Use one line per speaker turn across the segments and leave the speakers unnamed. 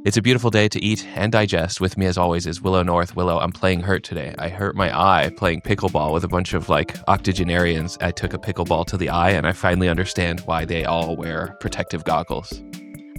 It's a beautiful day to eat and digest. With me, as always, is Willow North. Willow, I'm playing hurt today. I hurt my eye playing pickleball with a bunch of octogenarians. I took a pickleball to the eye, and I finally understand why they all wear protective goggles.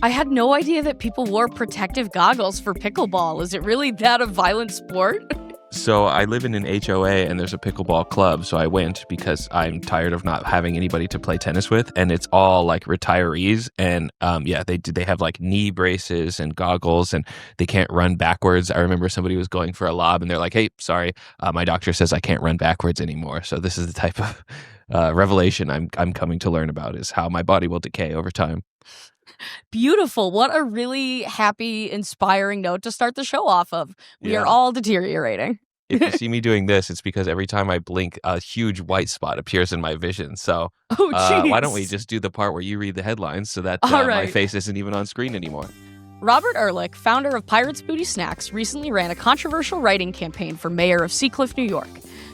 I had no idea that people wore protective goggles for pickleball. Is it really that a violent sport?
So I live in an HOA and there's a pickleball club. So I went because I'm tired of not having anybody to play tennis with. And it's all like retirees. And they have like knee braces and goggles and they can't run backwards. I remember somebody was going for a lob and they're like, hey, sorry, my doctor says I can't run backwards anymore. So this is the type of revelation I'm coming to learn about, is how my body will decay over time.
Beautiful. What a really happy, inspiring note to start the show off of. We are
Yeah.
all deteriorating.
If you see me doing this, it's because every time I blink, a huge white spot appears in my vision. So
Oh, jeez.
why don't we just do the part where you read the headlines so that
All
my
right.
face isn't even on screen anymore?
Robert Ehrlich, founder of Pirates Booty Snacks, recently ran a controversial writing campaign for mayor of Seacliff, New York.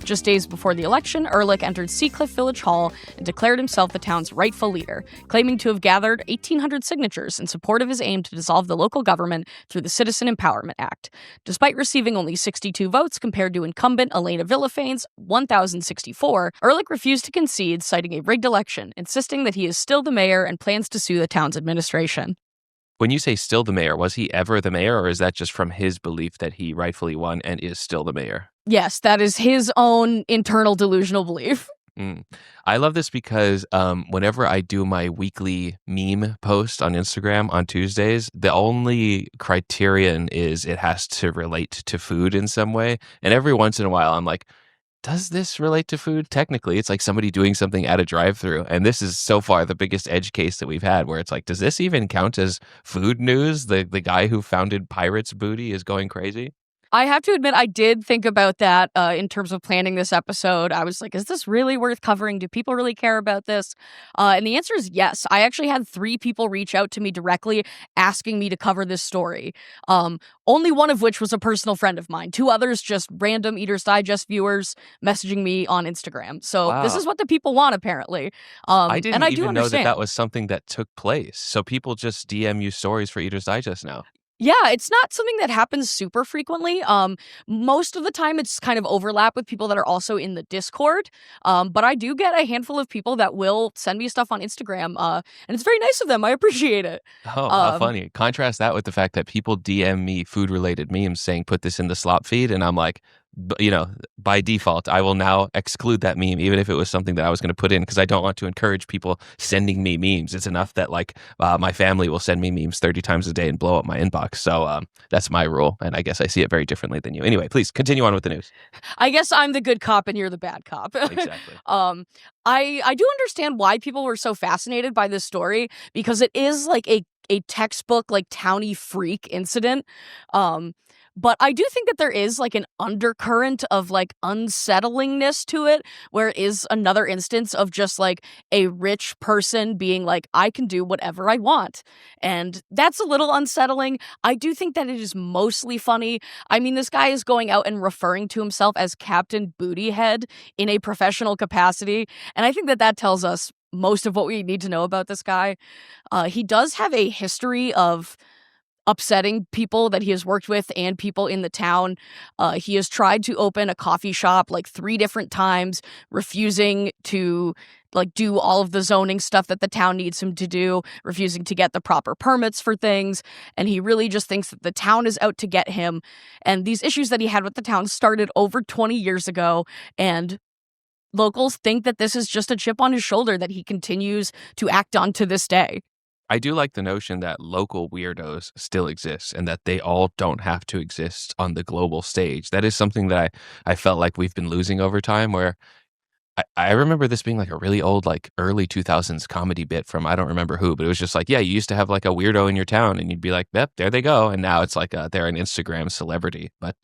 Just days before the election, Ehrlich entered Seacliff Village Hall and declared himself the town's rightful leader, claiming to have gathered 1,800 signatures in support of his aim to dissolve the local government through the Citizen Empowerment Act. Despite receiving only 62 votes compared to incumbent Elena Villafaine's 1,064, Ehrlich refused to concede, citing a rigged election, insisting that he is still the mayor and plans to sue the town's administration.
When you say still the mayor, was he ever the mayor, or is that just from his belief that he rightfully won and is still the mayor?
Yes, that is his own internal delusional belief.
I love this because whenever I do my weekly meme post on Instagram on Tuesdays, the only criterion is it has to relate to food in some way. And every once in a while, I'm like, does this relate to food? Technically, it's like somebody doing something at a drive-thru. And this is so far the biggest edge case that we've had, where it's like, does this even count as food news? The guy who founded Pirates Booty is going crazy.
I have to admit, I did think about that in terms of planning this episode. I was like, is this really worth covering? Do people really care about this? And the answer is yes. I actually had 3 people reach out to me directly asking me to cover this story. Only one of which was a personal friend of mine. 2 others, just random Eater's Digest viewers messaging me on Instagram. So This
Wow.
is what the people want, apparently.
I didn't
And I do
even know that
understand.
that was something that took place. So people just DM you stories for Eater's Digest now.
Yeah, it's not something that happens super frequently. Most of the time, it's kind of overlap with people that are also in the Discord. But I do get a handful of people that will send me stuff on Instagram, and it's very nice of them. I appreciate it.
Oh, how funny. Contrast that with the fact that people DM me food-related memes saying, put this in the slop feed. And I'm like, by default, I will now exclude that meme, even if it was something that I was going to put in, because I don't want to encourage people sending me memes. It's enough that my family will send me memes 30 times a day and blow up my inbox. So that's my rule. And I guess I see it very differently than you. Anyway, please continue on with the news.
I guess I'm the good cop and you're the bad cop.
Exactly.
I do understand why people were so fascinated by this story, because it is like a textbook like towny freak incident. But I do think that there is like an undercurrent of like unsettlingness to it, where it is another instance of just like a rich person being like, I can do whatever I want. And that's a little unsettling. I do think that it is mostly funny. I mean, this guy is going out and referring to himself as Captain Bootyhead in a professional capacity. And I think that that tells us most of what we need to know about this guy. He does have a history of upsetting people that he has worked with and people in the town. He has tried to open a coffee shop like 3 different times, refusing to like do all of the zoning stuff that the town needs him to do, refusing to get the proper permits for things. And he really just thinks that the town is out to get him. And these issues that he had with the town started over 20 years ago. And locals think that this is just a chip on his shoulder that he continues to act on to this day.
I do like the notion that local weirdos still exist and that they all don't have to exist on the global stage. That is something that I felt like we've been losing over time, where I remember this being like a really old, like early 2000s comedy bit from I don't remember who, but it was just like, yeah, you used to have like a weirdo in your town and you'd be like, yep, there they go. And now it's like they're an Instagram celebrity. But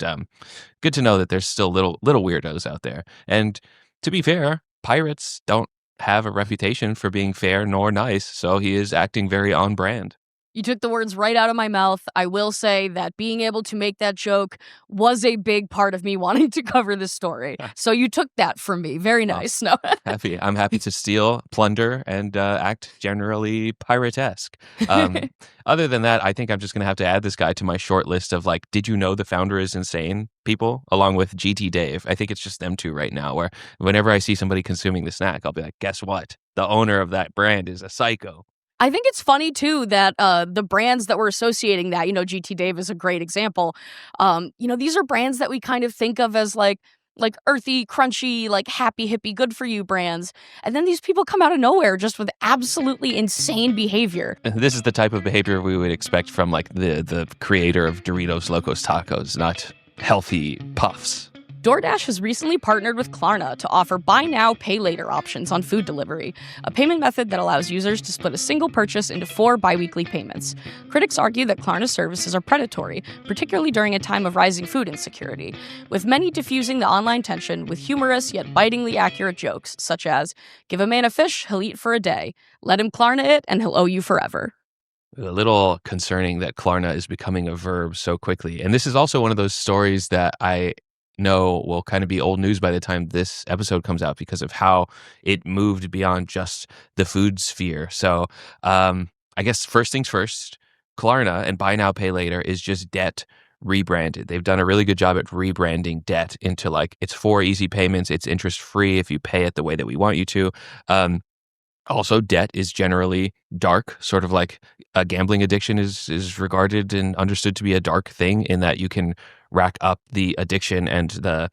good to know that there's still little weirdos out there. And to be fair, pirates don't have a reputation for being fair nor nice, so he is acting very on brand.
You took the words right out of my mouth. I will say that being able to make that joke was a big part of me wanting to cover this story. So you took that from me. Very
Well,
nice. No.
I'm happy to steal, plunder, and act generally pirate-esque. Um, Other than that, I think I'm just gonna have to add this guy to my short list of like, did you know the founder is insane? People, along with GT Dave. I think it's just them two right now. Where whenever I see somebody consuming the snack, I'll be like, guess what? The owner of that brand is a psycho.
I think it's funny too that the brands that we're associating that, GT Dave is a great example. These are brands that we kind of think of as like earthy, crunchy, like happy hippie good for you brands. And then these people come out of nowhere just with absolutely insane behavior.
This is the type of behavior we would expect from like the creator of Doritos Locos Tacos, not healthy puffs.
DoorDash has recently partnered with Klarna to offer buy now, pay later options on food delivery, a payment method that allows users to split a single purchase into 4 biweekly payments. Critics argue that Klarna's services are predatory, particularly during a time of rising food insecurity, with many diffusing the online tension with humorous yet bitingly accurate jokes, such as, give a man a fish, he'll eat for a day. Let him Klarna it, and he'll owe you forever.
A little concerning that Klarna is becoming a verb so quickly. And this is also one of those stories that I know will kind of be old news by the time this episode comes out because of how it moved beyond just the food sphere. So I guess first things first, Klarna and buy now, pay later is just debt rebranded. They've done a really good job at rebranding debt into like it's 4 easy payments, it's interest free if you pay it the way that we want you to. Also, debt is generally dark, sort of like a gambling addiction is regarded and understood to be a dark thing in that you can rack up the addiction and the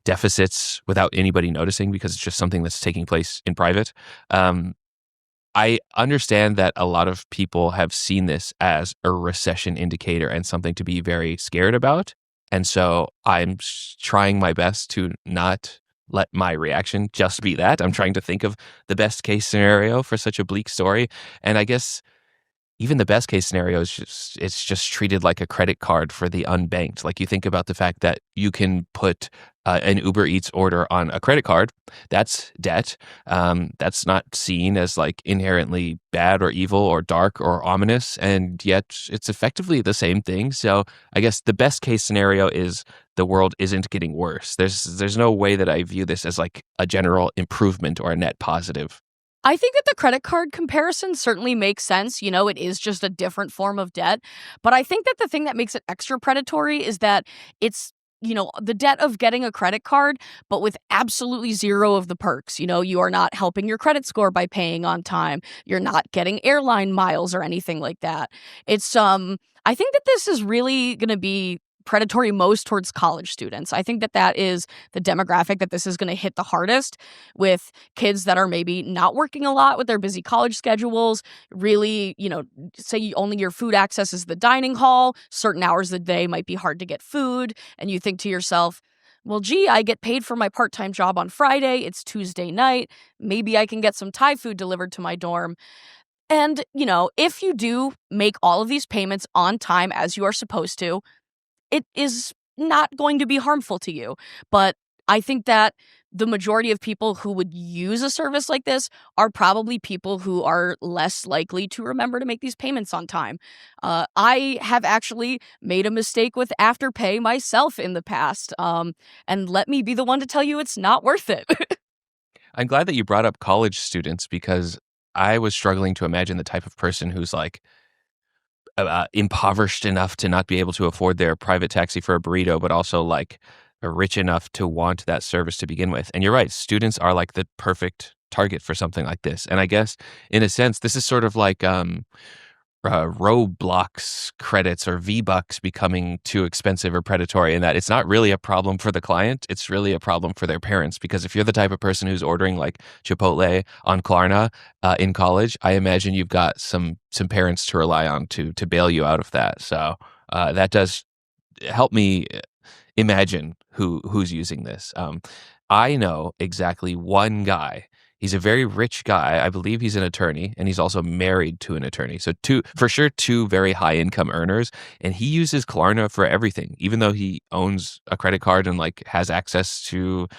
deficits without anybody noticing because it's just something that's taking place in private. I understand that a lot of people have seen this as a recession indicator and something to be very scared about. And so I'm trying my best to not let my reaction just be that. I'm trying to think of the best case scenario for such a bleak story. And I guess even the best case scenario is it's just treated like a credit card for the unbanked. Like you think about the fact that you can put an Uber Eats order on a credit card. That's debt. That's not seen as like inherently bad or evil or dark or ominous, and yet it's effectively the same thing. So I guess the best case scenario is the world isn't getting worse. There's no way that I view this as like a general improvement or a net positive.
I think that the credit card comparison certainly makes sense. It is just a different form of debt. But I think that the thing that makes it extra predatory is that it's, the debt of getting a credit card, but with absolutely zero of the perks. You are not helping your credit score by paying on time. You're not getting airline miles or anything like that. It's, I think that this is really going to be predatory most towards college students. I think that that is the demographic that this is going to hit the hardest, with kids that are maybe not working a lot with their busy college schedules. Really, say only your food access is the dining hall, certain hours of the day might be hard to get food, and you think to yourself, well, gee, I get paid for my part-time job on Friday, it's Tuesday night, maybe I can get some Thai food delivered to my dorm. And, if you do make all of these payments on time as you are supposed to, it is not going to be harmful to you. But I think that the majority of people who would use a service like this are probably people who are less likely to remember to make these payments on time. I have actually made a mistake with Afterpay myself in the past. And let me be the one to tell you it's not worth it.
I'm glad that you brought up college students because I was struggling to imagine the type of person who's like impoverished enough to not be able to afford their private taxi for a burrito, but also like rich enough to want that service to begin with. And you're right, students are like the perfect target for something like this. And I guess in a sense, this is sort of like Roblox credits or V-Bucks becoming too expensive or predatory, in that it's not really a problem for the client, it's really a problem for their parents. Because if you're the type of person who's ordering like Chipotle on Klarna in college, I imagine you've got some parents to rely on to bail you out of that. So that does help me imagine who's using this. I know exactly one guy. He's a very rich guy. I believe he's an attorney, and he's also married to an attorney. So two very high income earners, and he uses Klarna for everything. Even though he owns a credit card and like has access to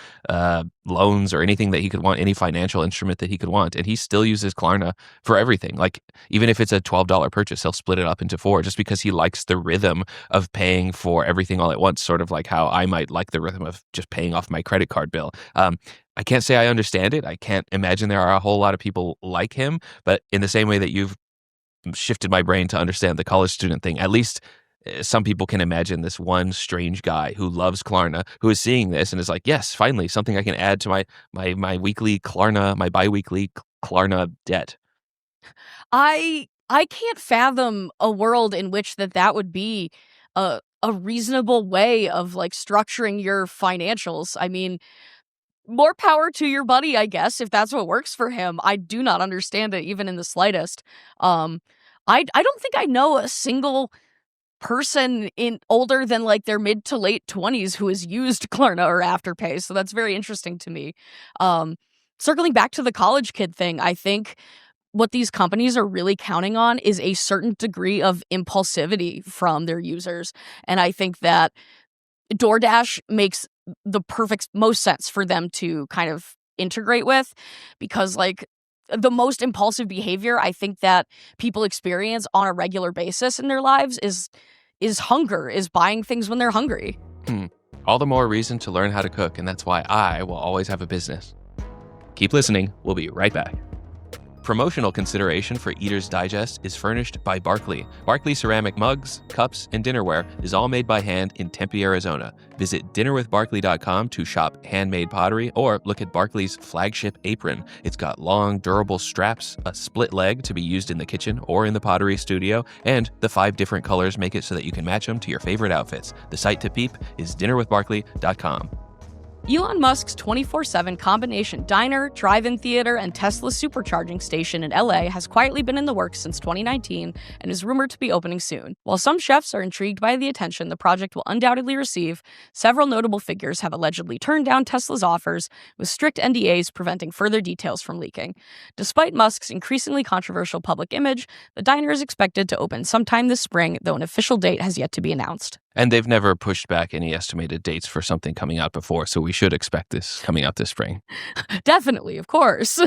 loans or anything that he could want, any financial instrument that he could want. And he still uses Klarna for everything. Like, even if it's a $12 purchase, he'll split it up into four just because he likes the rhythm of paying for everything all at once, sort of like how I might like the rhythm of just paying off my credit card bill. I can't say I understand it. I can't imagine there are a whole lot of people like him, but in the same way that you've shifted my brain to understand the college student thing, at least some people can imagine this one strange guy who loves Klarna, who is seeing this and is like, yes, finally, something I can add to my weekly Klarna, my biweekly Klarna debt.
I can't fathom a world in which that would be a reasonable way of like structuring your financials. I mean, more power to your buddy, I guess, if that's what works for him. I do not understand it even in the slightest. Um I don't think I know a single person in older than like their mid to late 20s who has used Klarna or Afterpay. So that's very interesting to me. Um Circling back to the college kid thing, I think what these companies are really counting on is a certain degree of impulsivity from their users. And I think that DoorDash makes the perfect most sense for them to kind of integrate with, because like the most impulsive behavior I think that people experience on a regular basis in their lives is hunger, is buying things when they're hungry.
Hmm. All the more reason to learn how to cook, and that's why I will always have a business. Keep listening. We'll be right back. Promotional consideration for Eater's Digest is furnished by Barkley. Barkley ceramic mugs, cups, and dinnerware is all made by hand in Tempe, Arizona. Visit dinnerwithbarkley.com to shop handmade pottery or look at Barkley's flagship apron. It's got long, durable straps, a split leg to be used in the kitchen or in the pottery studio, and the 5 different colors make it so that you can match them to your favorite outfits. The site to peep is dinnerwithbarkley.com.
Elon Musk's 24/7 combination diner, drive-in theater, and Tesla supercharging station in LA has quietly been in the works since 2019 and is rumored to be opening soon. While some chefs are intrigued by the attention the project will undoubtedly receive, several notable figures have allegedly turned down Tesla's offers, with strict NDAs preventing further details from leaking. Despite Musk's increasingly controversial public image, the diner is expected to open sometime this spring, though an official date has yet to be announced.
And they've never pushed back any estimated dates for something coming out before, so we should expect this coming out this spring.
Definitely, of course.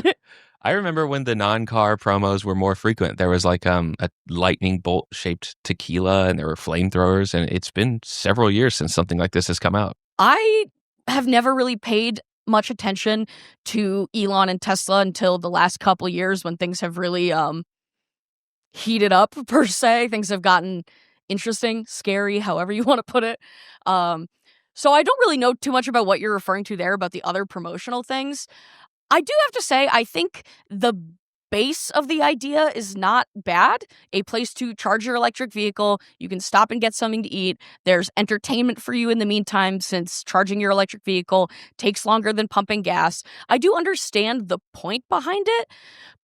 I remember when the non-car promos were more frequent. There was like a lightning bolt-shaped tequila, and there were flamethrowers, and it's been several years since something like this has come out.
I have never really paid much attention to Elon and Tesla until the last couple years, when things have really heated up, per se. Things have gotten interesting, scary, however you want to put it. So I don't really know too much about what you're referring to there about the other promotional things. I do have to say, I think the base of the idea is not bad. A place to charge your electric vehicle. You can stop and get something to eat. There's entertainment for you in the meantime, since charging your electric vehicle takes longer than pumping gas. I do understand the point behind it,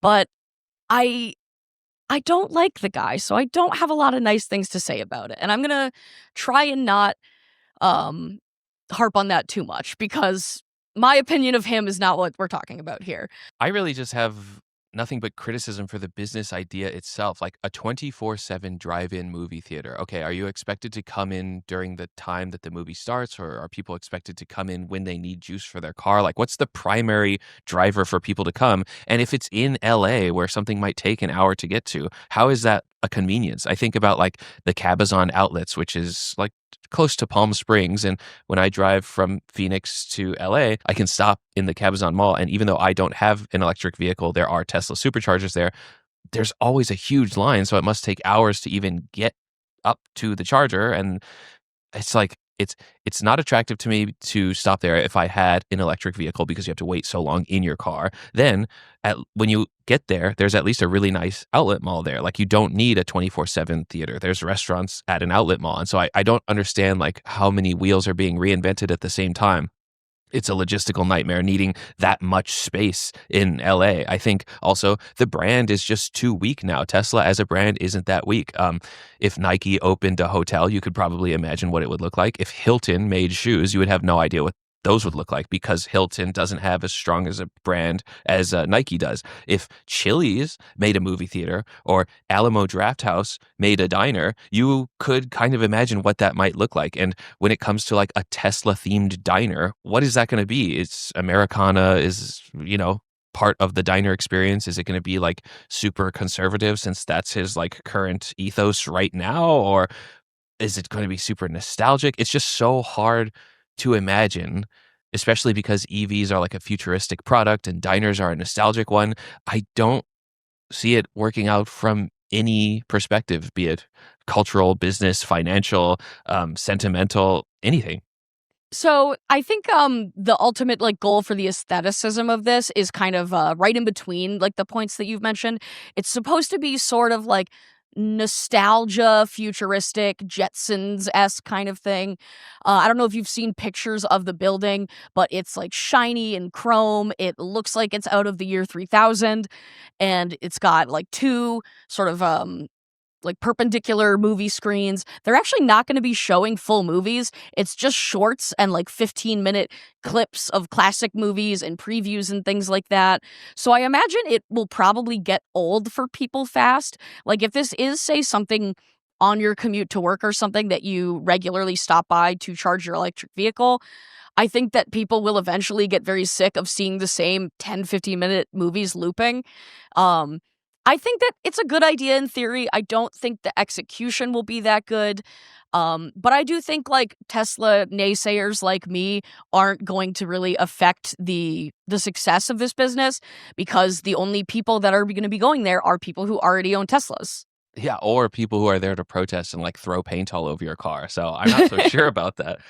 but I don't like the guy, so I don't have a lot of nice things to say about it. And I'm going to try and not um harp on that too much, because my opinion of him is not what we're talking about here.
I really just have nothing but criticism for the business idea itself, like a 24/7 drive-in movie theater. Okay, are you expected to come in during the time that the movie starts, or are people expected to come in when they need juice for their car? Like, what's the primary driver for people to come? And if it's in LA where something might take an hour to get to, how is that a convenience? I think about like the Cabazon outlets, which is like close to Palm Springs. And when I drive from Phoenix to LA, I can stop in the Cabazon Mall. And even though I don't have an electric vehicle, there are Tesla superchargers there. There's always a huge line. So it must take hours to even get up to the charger. And it's like, it's not attractive to me to stop there if I had an electric vehicle, because you have to wait so long in your car. Then when you get there, there's at least a really nice outlet mall there. Like, you don't need a 24/7 theater. There's restaurants at an outlet mall. And so I don't understand like how many wheels are being reinvented at the same time. It's a logistical nightmare needing that much space in LA. I think also the brand is just too weak now. Tesla as a brand isn't that weak. If Nike opened a hotel, you could probably imagine what it would look like. If Hilton made shoes, you would have no idea what those would look like, because Hilton doesn't have as strong as a brand as Nike does. If Chili's made a movie theater or Alamo Drafthouse made a diner, you could kind of imagine what that might look like. And when it comes to like a Tesla themed diner, what is that going to be? It's Americana is, part of the diner experience. Is it going to be like super conservative since that's his like current ethos right now? Or is it going to be super nostalgic? It's just so hard to imagine, especially because EVs are like a futuristic product and diners are a nostalgic one. I don't see it working out from any perspective, be it cultural, business, financial, sentimental, anything.
So I think the ultimate like goal for the aestheticism of this is kind of right in between like the points that you've mentioned. It's supposed to be sort of like nostalgia, futuristic, Jetsons-esque kind of thing. I don't know if you've seen pictures of the building, but it's like shiny and chrome. It looks like it's out of the year 3000, and it's got like two sort of like perpendicular movie screens. They're actually not going to be showing full movies. It's just shorts and like 15-minute clips of classic movies and previews and things like that. So I imagine it will probably get old for people fast. Like if this is, say, something on your commute to work or something that you regularly stop by to charge your electric vehicle, I think that people will eventually get very sick of seeing the same 10, 15-minute movies looping. Um, I think that it's a good idea in theory. I don't think the execution will be that good. But I do think like Tesla naysayers like me aren't going to really affect the success of this business, because the only people that are going to be going there are people who already own Teslas.
Yeah, or people who are there to protest and like throw paint all over your car. So I'm not so sure about that.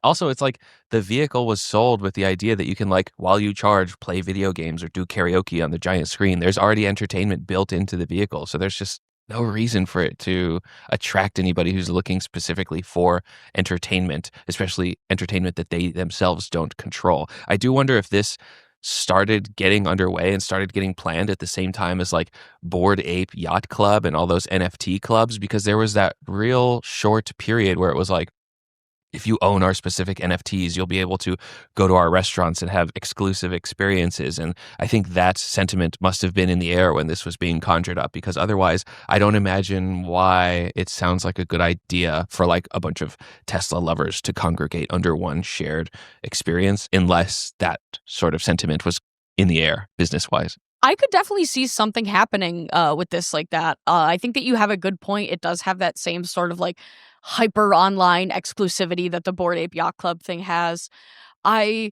Also, it's like the vehicle was sold with the idea that you can, like, while you charge, play video games or do karaoke on the giant screen. There's already entertainment built into the vehicle. So there's just no reason for it to attract anybody who's looking specifically for entertainment, especially entertainment that they themselves don't control. I do wonder if this started getting underway and started getting planned at the same time as like Bored Ape Yacht Club and all those NFT clubs, because there was that real short period where it was like, if you own our specific NFTs, you'll be able to go to our restaurants and have exclusive experiences. And I think that sentiment must have been in the air when this was being conjured up, because otherwise, I don't imagine why it sounds like a good idea for like a bunch of Tesla lovers to congregate under one shared experience, unless that sort of sentiment was in the air business wise.
I could definitely see something happening with this like that. I think that you have a good point. It does have that same sort of like hyper online exclusivity that the Bored Ape Yacht Club thing has. I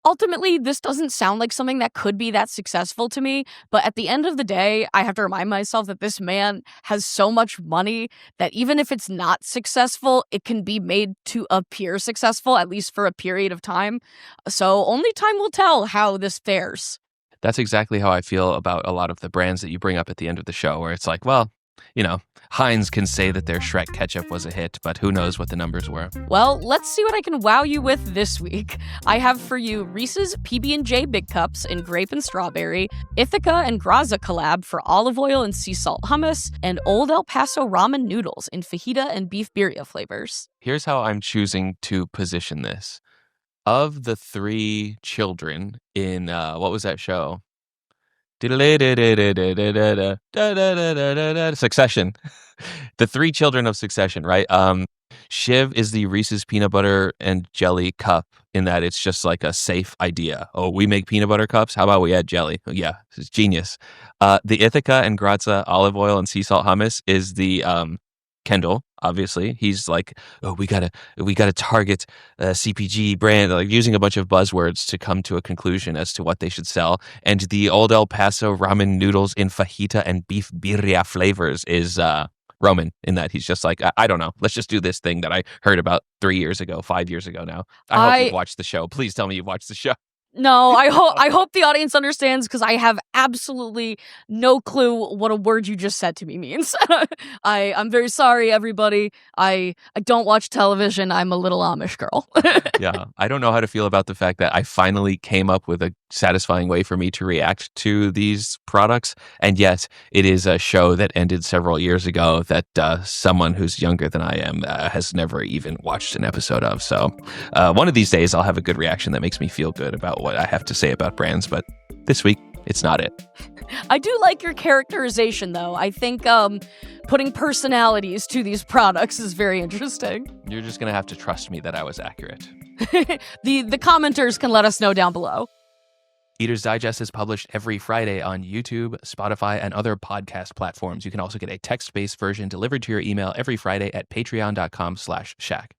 ultimately, this doesn't sound like something that could be that successful to me, but at the end of the day, I have to remind myself that this man has so much money that even if it's not successful, it can be made to appear successful, at least for a period of time. So only time will tell how this fares.
That's exactly how I feel about a lot of the brands that you bring up at the end of the show, where it's like, well, Heinz can say that their Shrek ketchup was a hit, but who knows what the numbers were.
Well, let's see what I can wow you with this week. I have for you Reese's PB&J Big Cups in grape and strawberry, Ithaca and Graza collab for olive oil and sea salt hummus, and Old El Paso ramen noodles in fajita and beef birria flavors.
Here's how I'm choosing to position this. Of the three children in, what was that show? Succession. The three children of Succession, right? Shiv is the Reese's peanut butter and jelly cup, in that it's just like a safe idea. Oh, we make peanut butter cups. How about we add jelly? Yeah, it's genius. The Ithaca and Grazia olive oil and sea salt hummus is the Kendall. Obviously, he's like, oh, we gotta target a CPG brand, like using a bunch of buzzwords to come to a conclusion as to what they should sell. And the Old El Paso ramen noodles in fajita and beef birria flavors is Roman, in that he's just like, I don't know, let's just do this thing that I heard about 3 years ago, 5 years ago now. I hope you've watched the show. Please tell me you've watched the show.
No, I hope the audience understands, because I have absolutely no clue what a word you just said to me means. I'm very sorry, everybody. I don't watch television. I'm a little Amish girl.
Yeah, I don't know how to feel about the fact that I finally came up with a satisfying way for me to react to these products. And yet, it is a show that ended several years ago that someone who's younger than I am has never even watched an episode of. So one of these days, I'll have a good reaction that makes me feel good about what I have to say about brands. But this week, it's not it.
I do like your characterization, though. I think putting personalities to these products is very interesting.
You're just going to have to trust me that I was accurate.
The commenters can let us know down below.
Eater's Digest is published every Friday on YouTube, Spotify, and other podcast platforms. You can also get a text-based version delivered to your email every Friday at patreon.com/shack.